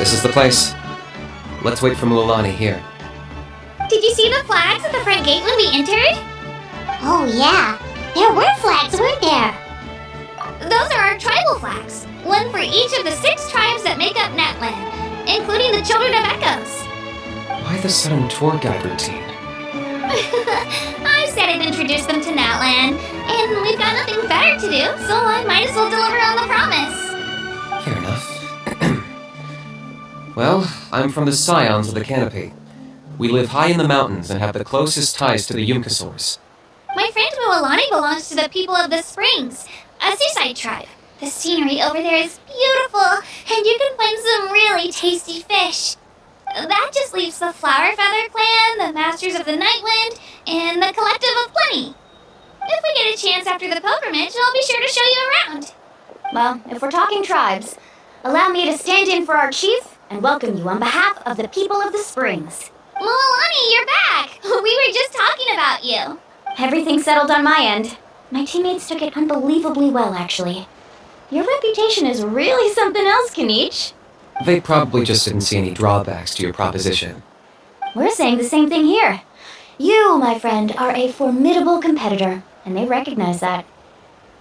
This is the place. Let's wait for Mualani here. Did you see the flags at the front gate when we entered? Oh yeah, there were flags, weren't there? Those are our tribal flags. One for each of the 6 tribes that make up Natland, including the Children of Echoes. Why the sudden tour guide routine? I said I'd introduce them to Natland, and we've got nothing better to do, so I might as well deliver on the promise. Fair enough. Well, I'm from the Scions of the Canopy. We live high in the mountains and have the closest ties to the Yumkasaurs. My friend Mualani belongs to the people of the Springs, a seaside tribe. The scenery over there is beautiful, and you can find some really tasty fish. That just leaves the Flower Feather Clan, the Masters of the Nightwind, and the Collective of Plenty. If we get a chance after the pilgrimage, I'll be sure to show you around. Well, if we're talking tribes, allow me to stand in for our chief and welcome you on behalf of the people of the Springs. Mualani, you're back! We were just talking about you. Everything settled on my end. My teammates took it unbelievably well, actually. Your reputation is really something else, Kanich. They probably just didn't see any drawbacks to your proposition. We're saying the same thing here. You, my friend, are a formidable competitor, and they recognize that.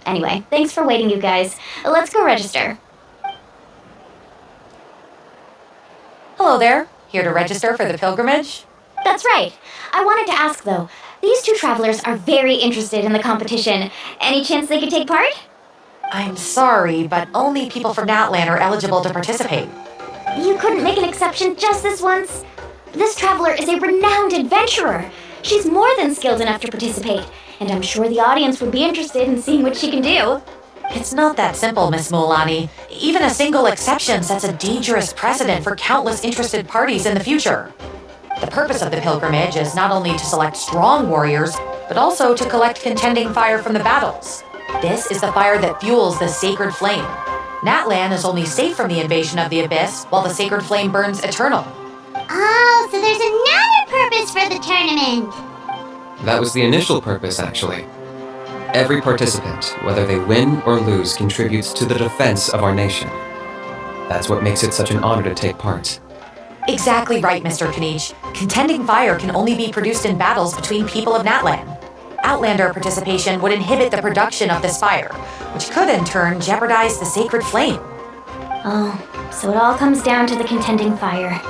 Anyway, thanks for waiting, you guys. Let's go register. Hello there. Here to register for the pilgrimage? That's right. I wanted to ask, though. These 2 travelers are very interested in the competition. Any chance they could take part? I'm sorry, but only people from Natland are eligible to participate. You couldn't make an exception just this once? This traveler is a renowned adventurer. She's more than skilled enough to participate, and I'm sure the audience would be interested in seeing what she can do. It's not that simple, Miss Mualani. Even a single exception sets a dangerous precedent for countless interested parties in the future. The purpose of the pilgrimage is not only to select strong warriors, but also to collect contending fire from the battles. This is the fire that fuels the sacred flame. Natland is only safe from the invasion of the Abyss while the sacred flame burns eternal. Oh, so there's another purpose for the tournament. That was the initial purpose, actually. Every participant, whether they win or lose, contributes to the defense of our nation. That's what makes it such an honor to take part. Exactly right, Mr. Kanich. Contending fire can only be produced in battles between people of Natland. Outlander participation would inhibit the production of this fire, which could in turn jeopardize the sacred flame. Oh, so it all comes down to the contending fire.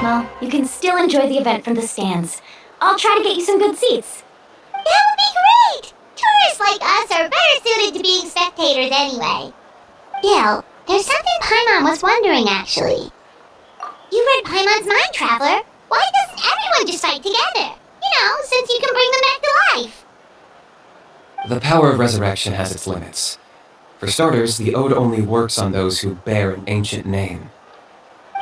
Well, you can still enjoy the event from the stands. I'll try to get you some good seats. That would be great! Tourists like us are better suited to being spectators anyway. Gil, there's something Paimon was wondering, actually. You read Paimon's mind, Traveler. Why doesn't everyone just fight together? You know, since you can bring them back to life. The power of resurrection has its limits. For starters, the ode only works on those who bear an ancient name.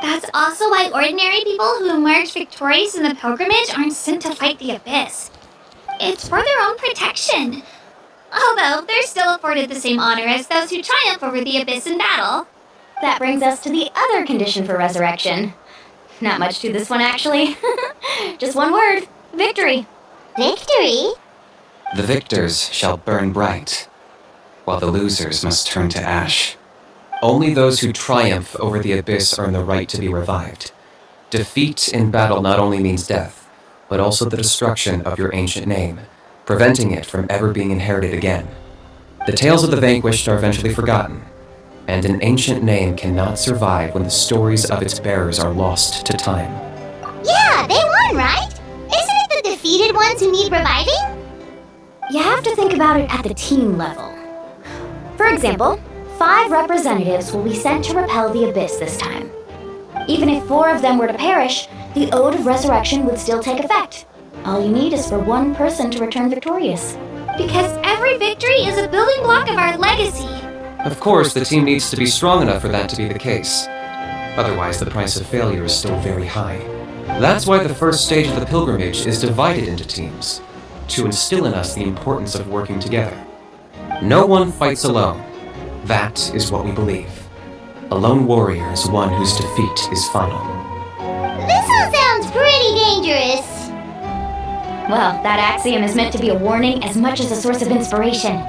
That's also why ordinary people who emerge victorious in the pilgrimage aren't sent to fight the Abyss. It's for their own protection. Although they're still afforded the same honor as those who triumph over the Abyss in battle. That brings us to the other condition for resurrection. Not much to this one, actually. Just one word. Victory. Victory? The victors shall burn bright, while the losers must turn to ash. Only those who triumph over the Abyss earn the right to be revived. Defeat in battle not only means death, but also the destruction of your ancient name, preventing it from ever being inherited again. The tales of the vanquished are eventually forgotten, and an ancient name cannot survive when the stories of its bearers are lost to time. Yeah, they won, right? Isn't it the defeated ones who need reviving? You have to think about it at the team level. For example, 5 representatives will be sent to repel the Abyss this time. Even if 4 of them were to perish, the Ode of Resurrection would still take effect. All you need is for 1 person to return victorious. Because every victory is a building block of our legacy. Of course, the team needs to be strong enough for that to be the case. Otherwise, the price of failure is still very high. That's why the first stage of the pilgrimage is divided into teams, to instill in us the importance of working together. No one fights alone. That is what we believe. A lone warrior is one whose defeat is final. This all sounds pretty dangerous. Well, that axiom is meant to be a warning as much as a source of inspiration.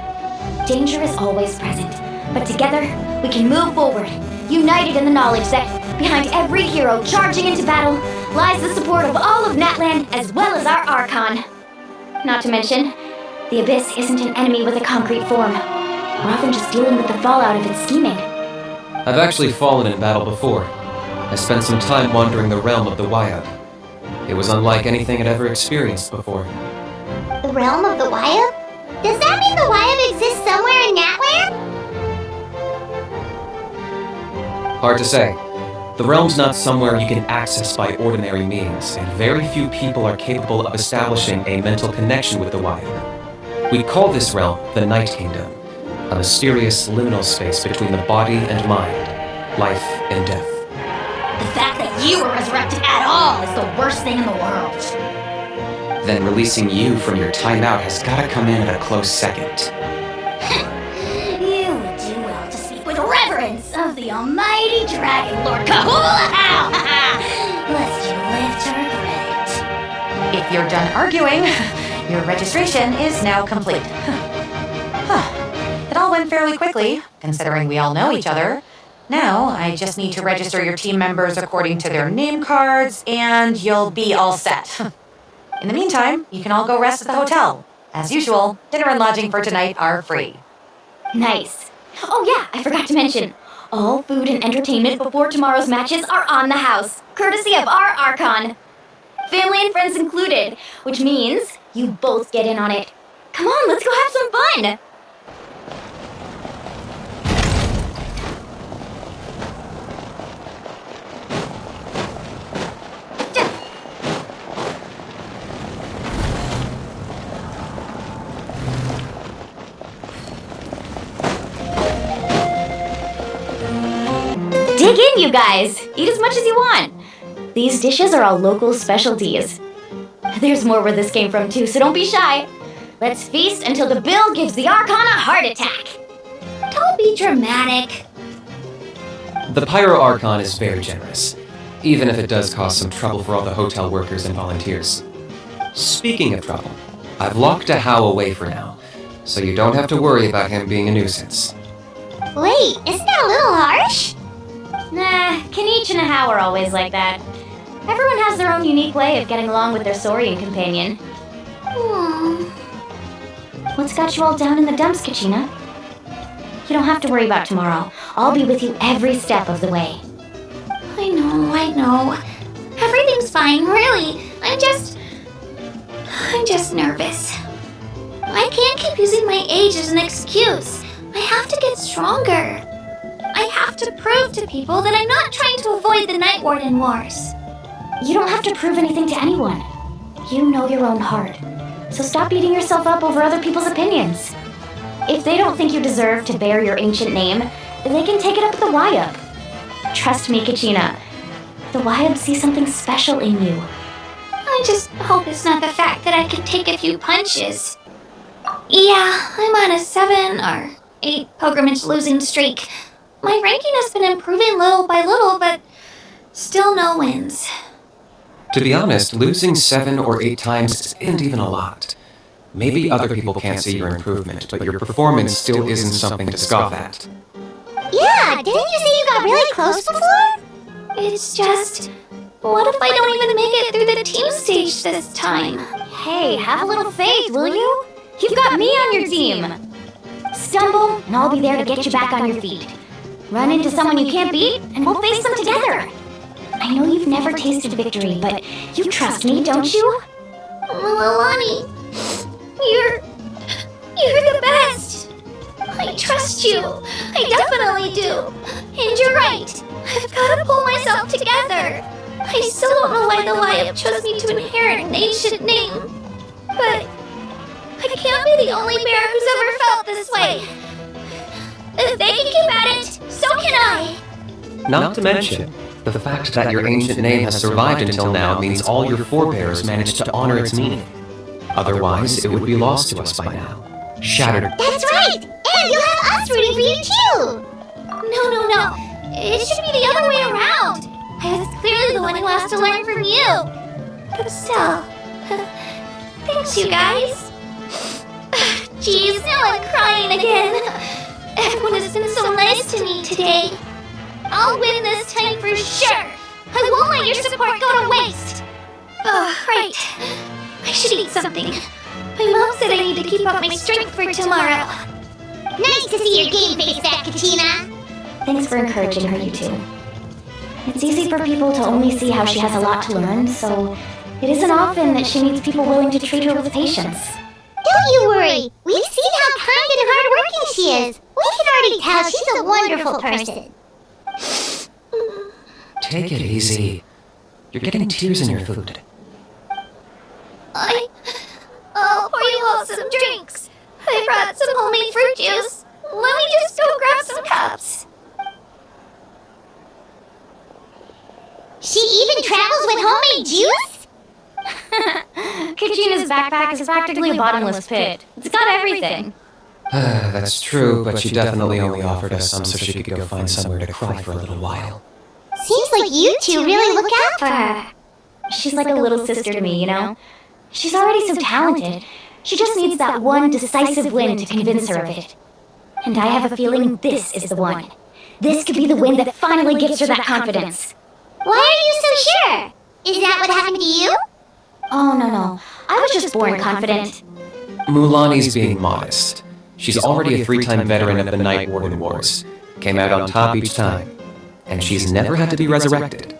Danger is always present, but together, we can move forward, united in the knowledge that behind every hero charging into battle lies the support of all of Natland as well as our Archon. Not to mention, the Abyss isn't an enemy with a concrete form. We're often just dealing with the fallout of its scheming. I've actually fallen in battle before. I spent some time wandering the realm of the Wyab. It was unlike anything I'd ever experienced before. The realm of the Wyab? Does that mean the Wyab exists somewhere in Natland? Hard to say. The realm's not somewhere you can access by ordinary means, and very few people are capable of establishing a mental connection with the Wyab. We call this realm the Night Kingdom, a mysterious liminal space between the body and mind, life and death. The fact that you were resurrected at all is the worst thing in the world. Then releasing you from your timeout has gotta come in at a close second. You would do well to speak with reverence of the almighty Dragon Lord Kahula! Lest you live to regret it. If you're done arguing, your registration is now complete. It all went fairly quickly, considering we all know each other. Now, I just need to register your team members according to their name cards, and you'll be all set. In the meantime, you can all go rest at the hotel. As usual, dinner and lodging for tonight are free. Nice. Oh yeah, I forgot to mention, all food and entertainment before tomorrow's matches are on the house, courtesy of our Archon. Family and friends included, which means you both get in on it. Come on, let's go have some fun! Dig in, you guys! Eat as much as you want! These dishes are all local specialties. There's more where this came from too, so don't be shy. Let's feast until the bill gives the Archon a heart attack. Don't be dramatic. The Pyro Archon is very generous, even if it does cause some trouble for all the hotel workers and volunteers. Speaking of trouble, I've locked a How away for now, so you don't have to worry about him being a nuisance. Wait, isn't that a little harsh? Nah, Kanich and Ahau are always like that. Everyone has their own unique way of getting along with their Saurian companion. What's got you all down in the dumps, Kachina? You don't have to worry about tomorrow. I'll be with you every step of the way. I know. Everything's fine, really. I'm just nervous. I can't keep using my age as an excuse. I have to get stronger. I have to prove to people that I'm not trying to avoid the Night Warden Wars. You don't have to prove anything to anyone. You know your own heart. So stop beating yourself up over other people's opinions. If they don't think you deserve to bear your ancient name, then they can take it up with the Wyab. Trust me, Kachina. The Wyab see something special in you. I just hope it's not the fact that I can take a few punches. Yeah, I'm on a 7 or 8 pilgrimage losing streak. My ranking has been improving little by little, but still no wins. To be honest, losing 7 or 8 times isn't even a lot. Maybe other people can't see your improvement, but your performance still isn't something to scoff at. Yeah, didn't you say you got really close before? It's just, what if I don't even make it through the team stage this time? Hey, have a little faith, will you? You've got me on your team. Stumble, and I'll be there to get you back on your feet. Run into someone you can't beat, and we'll face them together. I know you've never tasted victory, but you trust me, don't you? Mililani, you're the best. I trust you. I definitely do. And you're right. I've got to pull myself together. I still don't know why the Wyab chose me to inherit an ancient name. But I can't be the only bear who's ever felt this way. If they can keep at it, so can I. Not to mention, the fact that your ancient name has survived until now means all your forebears managed to honor its meaning. Otherwise, it would be lost to us by now. Shattered. That's right! And you'll have us rooting for you too! No. It should be the other way around. I was clearly the one who has to learn from you. But still, thanks you guys. Jeez, now I'm crying again. Everyone has been so nice to me today. I'll win this time for sure. I won't let your support go to waste. Oh, right. I should eat something. My mom said I need to keep up my strength for tomorrow. Nice to see your game face back, Kachina. Thanks for encouraging her, you two. It's easy for people to only see how she has a lot to learn, so it isn't often that she meets people willing to treat her with patience. Don't you worry. We've seen how kind and hardworking she is. We can already tell she's a wonderful person. Take it easy. You're getting tears in your food. I'll pour you all some drinks. I brought some homemade fruit juice. Let me just go grab some cups. She even travels with homemade juice? Kachina's backpack is practically a bottomless pit. It's got everything. That's true, but she definitely only offered us some so she could go find somewhere to cry for a little while. Seems like you two really look out for her. She's like a little sister to me, you know? She's already so talented. She just needs that one decisive win to convince her of it. And I have a feeling this is the one. This could be the win that finally gives her that confidence. Why are you so sure? Is that what happened to you? Oh, no. I was just born confident. Mulani's being modest. She's already a three-time veteran of the Night Warden Wars. Came out on top each time. And she's never had to be resurrected.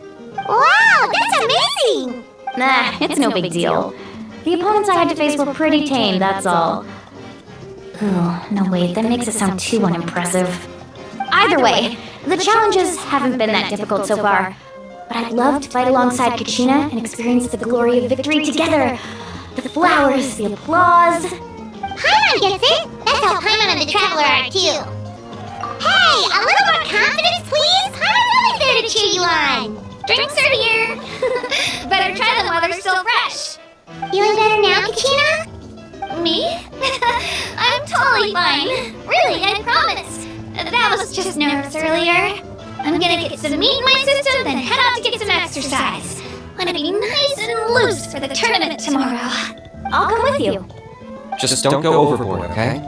Wow, that's amazing! Nah, it's no big deal. The opponents I had to face were pretty tame, that's all. Oh, no wait, that makes it sound too unimpressive. Either way, the challenges haven't been that difficult so far. But I'd love to fight alongside Kachina and experience the glory of victory together. The flowers, the applause. Paimon gets it! That's how Paimon and the Traveler are too. Hey, a little more confidence, please! Paimon's always there to cheer you on! Drinks are here. Better try them while they're still fresh. Feeling better now, Kachina? Me? I'm totally fine. Really, I promise. That was just nerves earlier. I'm gonna get some meat in my system, then head out to get some exercise. Wanna be nice and loose for the tournament tomorrow. I'll come with you. Just don't go overboard, okay?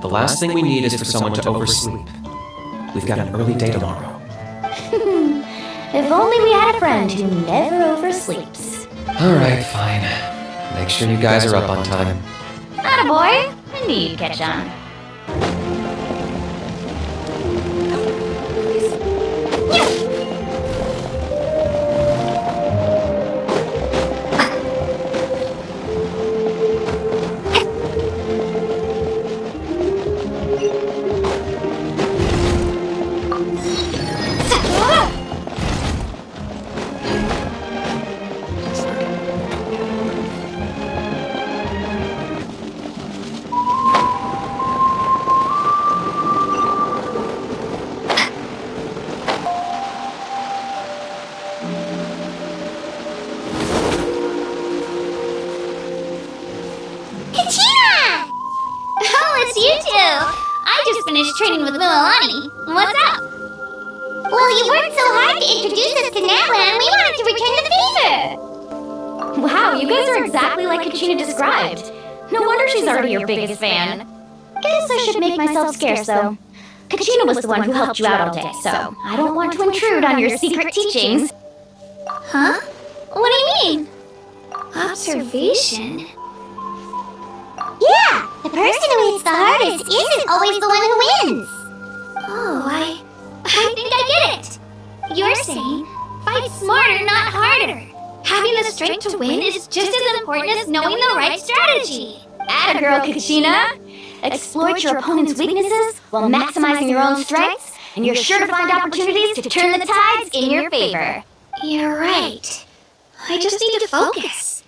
The last thing we need is for someone to oversleep. We've got an early day tomorrow. If only we had a friend who never oversleeps. Alright, fine. Make sure you guys are up on time. Attaboy! I knew you'd catch on. Finished training with Mulani. What's up? Well, you worked so hard to introduce us to Natlan, we wanted to return the favor. Wow, you guys are exactly like Kachina described. No wonder she's already your biggest fan. Guess I should make myself scarce, though. Kachina was the one who helped you out all day, so I don't want to intrude on your secret teachings. Huh? What do you mean? Observation? Yeah, the person who hits the hardest isn't always the one who wins. Oh, I think I get it. You're saying fight smarter, not harder. Having the strength to win is just as important as knowing the right strategy. Atta girl, Kachina. Exploit your opponent's weaknesses while maximizing your own strengths, and you're sure to find opportunities to turn the tides in your favor. You're right. I just need to focus.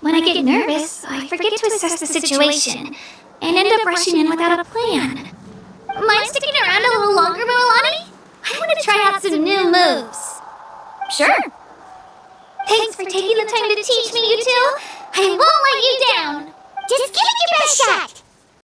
When I get nervous, I forget to assess the situation and end up rushing in without a plan. Mind sticking around a little longer, Mulani? I want to try out some new moves. Sure. Thanks for taking the time to teach me, you two. I won't let you down. Just give it your best shot.